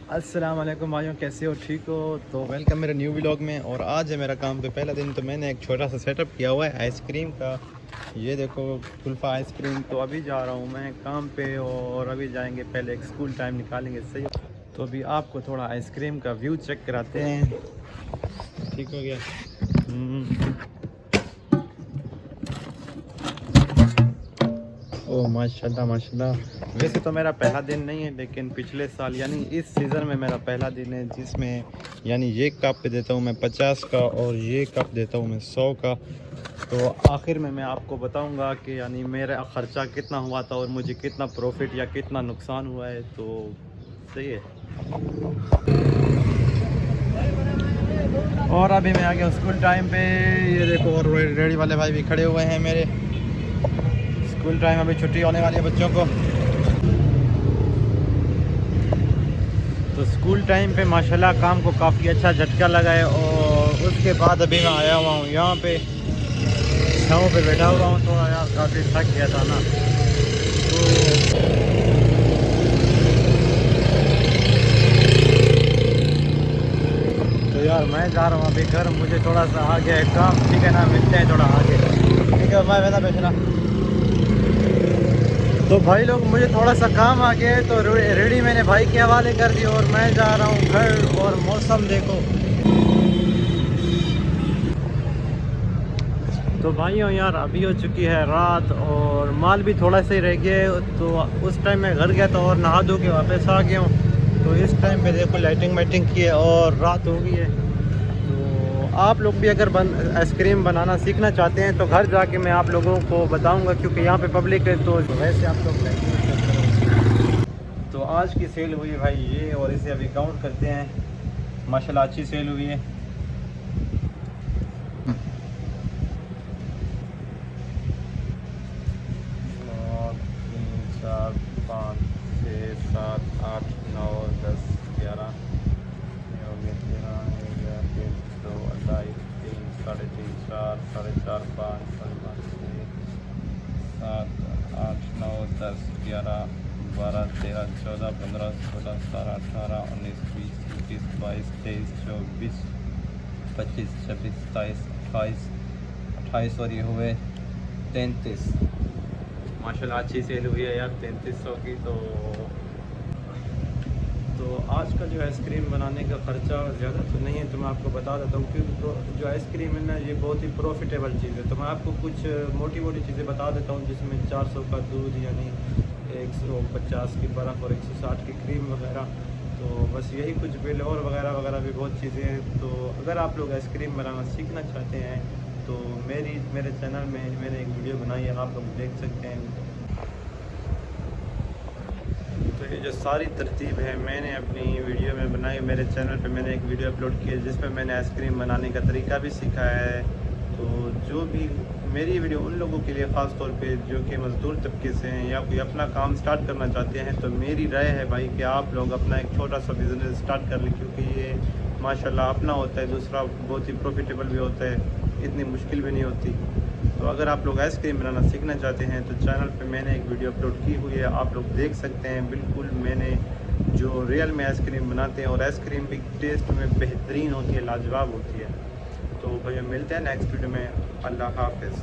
अस्सलाम वालेकुम भाइयों, कैसे हो? ठीक हो? तो वेलकम मेरे न्यू व्लॉग में। और आज है मेरा काम पे पहला दिन। तो मैंने एक छोटा सा सेटअप किया हुआ है आइसक्रीम का। ये देखो, कुल्फ़ा आइसक्रीम। तो अभी जा रहा हूँ मैं काम पे और अभी जाएंगे, पहले एक स्कूल टाइम निकालेंगे। सही हो? तो अभी आपको थोड़ा आइसक्रीम का व्यू चेक कराते हैं। ठीक हो गया? ओह माशाल्लाह माशाल्लाह। वैसे तो मेरा पहला दिन नहीं है, लेकिन पिछले साल यानी इस सीज़न में मेरा पहला दिन है, जिसमें यानी ये कप देता हूँ मैं 50 का और ये कप देता हूँ मैं 100 का। तो आखिर में मैं आपको बताऊंगा कि यानी मेरा ख़र्चा कितना हुआ था और मुझे कितना प्रॉफिट या कितना नुकसान हुआ है। तो सही है। और अभी मैं आ गया स्कूल टाइम पे। ये देखो, और रेडी वाले भाई भी खड़े हुए हैं मेरे। स्कूल टाइम अभी छुट्टी होने वाली है बच्चों को। तो स्कूल टाइम पे माशाल्लाह काम को काफ़ी अच्छा झटका लगा है। और उसके बाद अभी मैं आया हुआ हूँ यहाँ पे, छाँव पे बैठा हुआ हूँ। थोड़ा यार काफ़ी थक गया था ना। तो यार मैं जा रहा हूँ अभी घर। मुझे थोड़ा सा आगे है काम, ठीक है ना? मिलते हैं थोड़ा आगे, ठीक है? मैं वैसा बेचना। तो भाई लोग, मुझे थोड़ा सा काम आ गया है, तो रेडी मैंने भाई के हवाले कर दी और मैं जा रहा हूँ घर। और मौसम देखो। तो भाइयों यार, अभी हो चुकी है रात और माल भी थोड़ा सा ही रह गया है। तो उस टाइम मैं घर गया था और नहा धो के वापस आ गया हूँ। तो इस टाइम पे देखो लाइटिंग वाइटिंग की है और रात हो गई है। तो आप लोग भी अगर आइसक्रीम बनाना सीखना चाहते हैं तो घर जाके मैं आप लोगों को बताऊंगा, क्योंकि यहाँ पे पब्लिक है। तो वैसे आप लोग तो आज की सेल हुई है भाई ये, और इसे अभी काउंट करते हैं। माशाल्लाह अच्छी सेल हुई है। 4 5 6 7 8 9 10 11 हो गया 13 3 2 2.5 3 साढ़े 3 4 साढ़े 4 5 साढ़े 5 6 7 8 9 10 11 12 13 14 15 16 17 18 19 20 21 22 23 24 25 26 27 28 28 और ये हुए 33। माशाल्लाह अच्छी सेल हुई है यार 3300 की। तो आज का जो आइसक्रीम बनाने का ख़र्चा ज़्यादा तो नहीं है, तो मैं आपको बता देता हूँ। क्योंकि तो जो आइसक्रीम है ना, ये बहुत ही प्रॉफिटेबल चीज़ है। तो मैं आपको कुछ मोटी मोटी चीज़ें बता देता हूँ, जिसमें 400 का दूध यानी 150 की बर्फ़ और 160 की क्रीम वगैरह। तो बस यही कुछ बिल, और वगैरह वगैरह भी बहुत चीज़ें हैं। तो अगर आप लोग आइसक्रीम बनाना सीखना चाहते हैं तो मेरे चैनल में मैंने एक वीडियो बनाई है, आप लोग देख सकते हैं। तो ये जो सारी तरतीब है मैंने अपनी वीडियो में बनाई। मेरे चैनल पे मैंने एक वीडियो अपलोड की है जिसमें मैंने आइसक्रीम बनाने का तरीका भी सिखाया है। तो जो भी मेरी वीडियो उन लोगों के लिए ख़ास तौर पे जो कि मज़दूर तबके से हैं या कोई अपना काम स्टार्ट करना चाहते हैं, तो मेरी राय है भाई कि आप लोग अपना एक छोटा सा बिज़नेस स्टार्ट कर लें। क्योंकि ये माशाल्लाह अपना होता है, दूसरा बहुत ही प्रॉफिटेबल भी होता है, इतनी मुश्किल भी नहीं होती। तो अगर आप लोग आइसक्रीम बनाना सीखना चाहते हैं तो चैनल पे मैंने एक वीडियो अपलोड की हुई है, आप लोग देख सकते हैं। बिल्कुल मैंने जो रियल में आइसक्रीम बनाते हैं, और आइसक्रीम भी टेस्ट में बेहतरीन होती है, लाजवाब होती है। तो भैया मिलते हैं नेक्स्ट वीडियो में। अल्लाह हाफ़िज़।